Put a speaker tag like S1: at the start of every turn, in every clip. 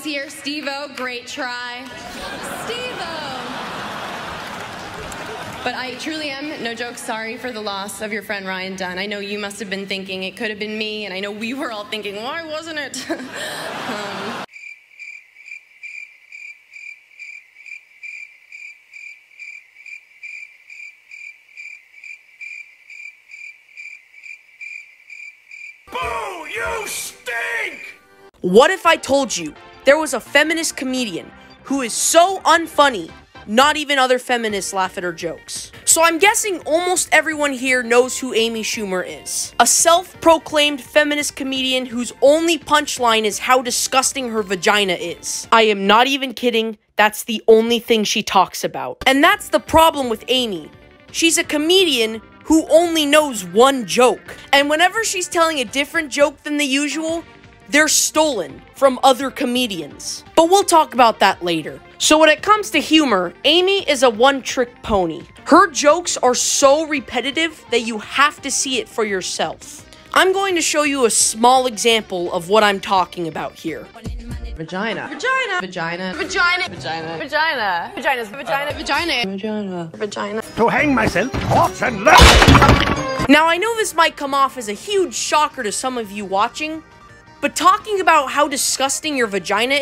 S1: jokes here. Steve-O, great try. Steve-O. But I truly am, no joke, sorry for the loss of your friend Ryan Dunn. I know you must have been thinking it could have been me, and I know we were all thinking, why wasn't it?
S2: Boo! You stink!
S3: What if I told you there was a feminist comedian who is so unfunny, not even other feminists laugh at her jokes? So I'm guessing almost everyone here knows who Amy Schumer is. A self-proclaimed feminist comedian whose only punchline is how disgusting her vagina is. I am not even kidding, that's the only thing she talks about. And that's the problem with Amy. She's a comedian who only knows one joke. And whenever she's telling a different joke than the usual, they're stolen from other comedians. But we'll talk about that later. So when it comes to humor, Amy is a one-trick pony. Her jokes are so repetitive that you have to see it for yourself. I'm going to show you a small example of what I'm talking about here.
S1: Vagina. Vagina. Vagina. Vagina. Vagina. Vagina. Vagina's vagina. Vagina. Vagina. Vagina.
S2: To hang myself, horse and left.
S3: Now I know this might come off as a huge shocker to some of you watching, but talking about how disgusting your vagina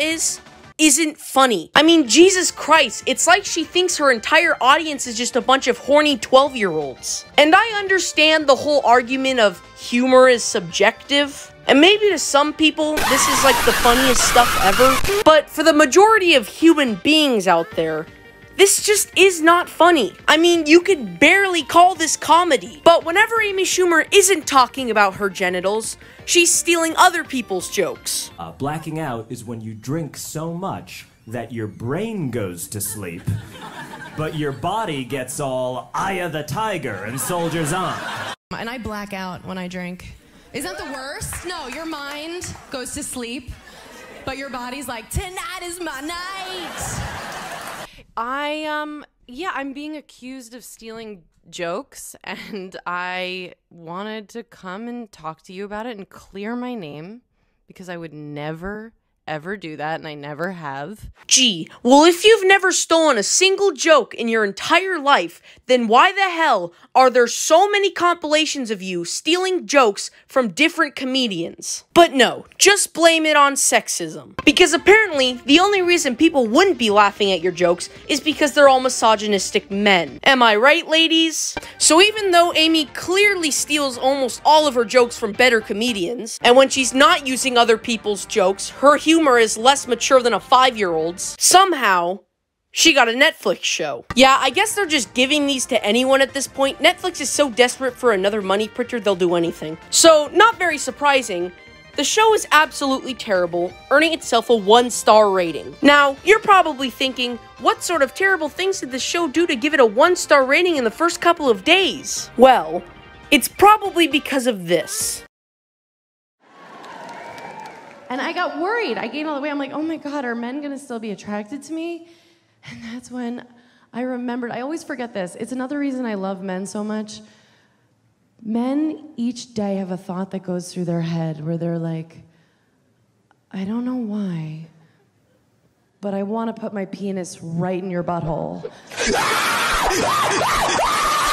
S3: isn't funny. I mean, Jesus Christ, it's like she thinks her entire audience is just a bunch of horny 12-year-olds. And I understand the whole argument of humor is subjective, and maybe to some people, this is like the funniest stuff ever, but for the majority of human beings out there, this just is not funny. I mean, you could barely call this comedy. But whenever Amy Schumer isn't talking about her genitals, she's stealing other people's jokes.
S4: Blacking out is when you drink so much that your brain goes to sleep, but your body gets all Eye of the Tiger and Soldiers On.
S1: And I black out when I drink. Isn't that the worst? No, your mind goes to sleep, but your body's like, tonight is my night.
S5: I'm being accused of stealing jokes, and I wanted to come and talk to you about it and clear my name, because I would never, ever do that, and I never have.
S3: Gee, well, if you've never stolen a single joke in your entire life, then why the hell are there so many compilations of you stealing jokes from different comedians? But no, just blame it on sexism. Because apparently, the only reason people wouldn't be laughing at your jokes is because they're all misogynistic men. Am I right, ladies? So even though Amy clearly steals almost all of her jokes from better comedians, and when she's not using other people's jokes, her humor is less mature than a 5-year-old's, somehow, she got a Netflix show. Yeah, I guess they're just giving these to anyone at this point. Netflix is so desperate for another money printer, they'll do anything. So, not very surprising, the show is absolutely terrible, earning itself a 1-star rating. Now, you're probably thinking, what sort of terrible things did the show do to give it a 1-star rating in the first couple of days? Well, it's probably because of this.
S5: And I got worried. I gained all the weight. I'm like, oh my God, are men gonna still be attracted to me? And that's when I remembered, I always forget this. It's another reason I love men so much. Men each day have a thought that goes through their head where they're like, I don't know why, but I want to put my penis right in your butthole.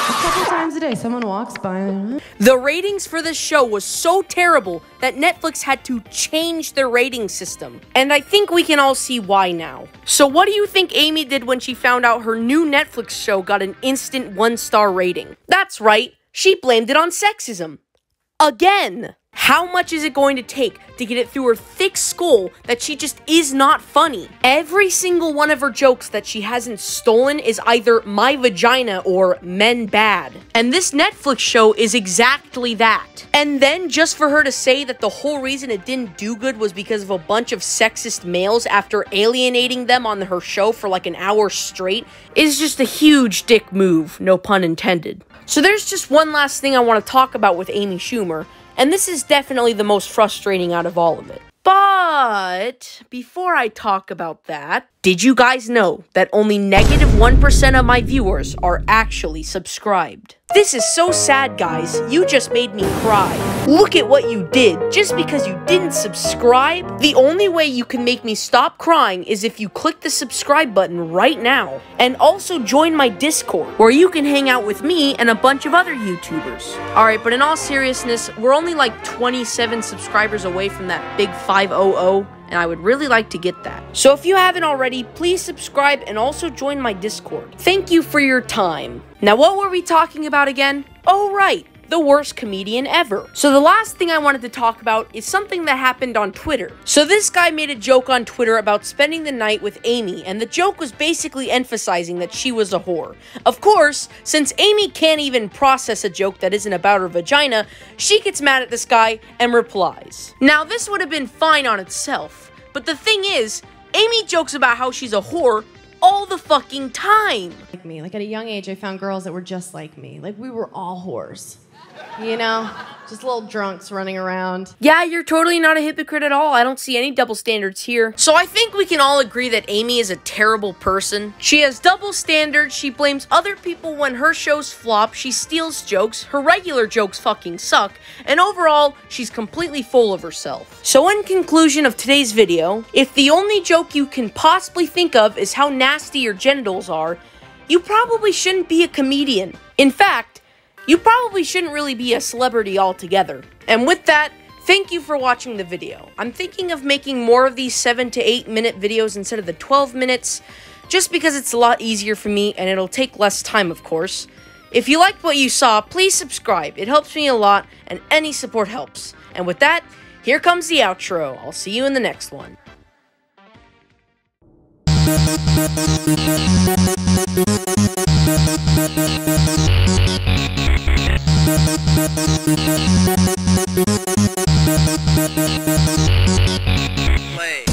S5: A couple times a day, someone walks by and...
S3: The ratings for this show was so terrible that Netflix had to change their rating system. And I think we can all see why now. So what do you think Amy did when she found out her new Netflix show got an instant 1-star rating? That's right, she blamed it on sexism. Again! How much is it going to take to get it through her thick skull that she just is not funny? Every single one of her jokes that she hasn't stolen is either my vagina or men bad. And this Netflix show is exactly that. And then just for her to say that the whole reason it didn't do good was because of a bunch of sexist males after alienating them on her show for like an hour straight is just a huge dick move, no pun intended. So there's just one last thing I want to talk about with Amy Schumer. And this is definitely the most frustrating out of all of it. But before I talk about that, did you guys know that only -1% of my viewers are actually subscribed? This is so sad, guys. You just made me cry. Look at what you did. Just because you didn't subscribe, the only way you can make me stop crying is if you click the subscribe button right now. And also join my Discord, where you can hang out with me and a bunch of other YouTubers. Alright, but in all seriousness, we're only like 27 subscribers away from that big 500, and I would really like to get that. So if you haven't already, please subscribe and also join my Discord. Thank you for your time. Now, what were we talking about again? Oh, right. The worst comedian ever. So the last thing I wanted to talk about is something that happened on Twitter. So this guy made a joke on Twitter about spending the night with Amy, and the joke was basically emphasizing that she was a whore. Of course, since Amy can't even process a joke that isn't about her vagina, she gets mad at this guy and replies. Now, this would have been fine on itself, but the thing is, Amy jokes about how she's a whore all the fucking time.
S5: Like at a young age, I found girls that were just like me. Like we were all whores. You know? Just little drunks running around.
S3: Yeah, you're totally not a hypocrite at all. I don't see any double standards here. So I think we can all agree that Amy is a terrible person. She has double standards, she blames other people when her shows flop, she steals jokes, her regular jokes fucking suck, and overall, she's completely full of herself. So in conclusion of today's video, if the only joke you can possibly think of is how nasty your genitals are, you probably shouldn't be a comedian. In fact, you probably shouldn't really be a celebrity altogether. And with that, thank you for watching the video. I'm thinking of making more of these 7 to 8 minute videos instead of the 12 minutes, just because it's a lot easier for me and it'll take less time, of course. If you liked what you saw, please subscribe. It helps me a lot, and any support helps. And with that, here comes the outro. I'll see you in the next one.
S6: Play. Play.